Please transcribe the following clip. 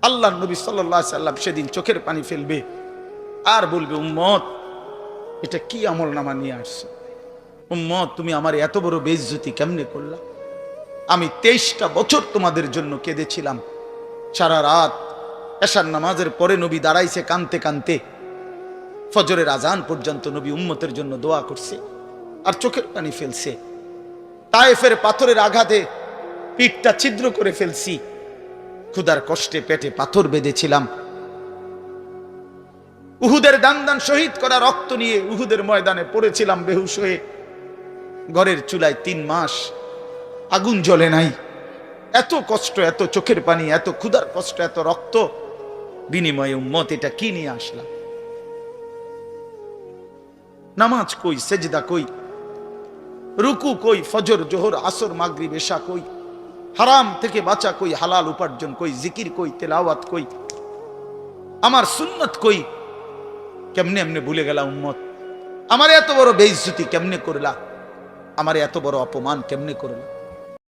আল্লাহর নবী সাল্লাল্লাহু আলাইহি সাল্লাম সেদিন চোখের পানি ফেলবে আর বলবে, উম্মত এটা কি আমলনামা নিয়ে আসছে? উম্মত তুমি আমার এত বড় বেইজ্জতি কেমনে করলা? আমি 23টা বছর তোমাদের জন্য কেঁদেছিলাম। সারা রাত এশার নামাজের পরে নবী দাঁড়াইছে কানতে কানতে, ফজরের আজান পর্যন্ত নবী উম্মতের জন্য দোয়া করছে আর চোখের পানি ফেলছে। তায়েফের পাথরের আঘাতে পিঠটা ছিদ্র করে ফেলছি, ক্ষুধার কষ্টে পেটে পাথর বেঁধেছিলাম। উহুদের দান দান শহীদ করা রক্ত নিয়ে উহুদের ময়দানে পড়েছিলাম বেহুশ হয়ে। ঘরের চুলায় 3 মাস আগুন জ্বলে নাই। এত কষ্ট, এত চোখের পানি, এত ক্ষুধার কষ্ট, এত রক্ত, বিনিময়ে উম্মত এটা কি নিয়ে আসলাম? নামাজ কই, সেজদা কই, রুকু কই, ফজর জোহর আসর মাগরিব এশা কই, হারাম থেকে বাঁচা কই, হালাল উপার্জন কই, জিকির কই, তেলাওয়াত কই, আমার সুন্নত কই? কেমনে এমনে ভুলে গেলা উম্মত? আমার এত বড় বেইজ্জতি কেমনে করলা? আমার এত বড় অপমান কেমনে করলা?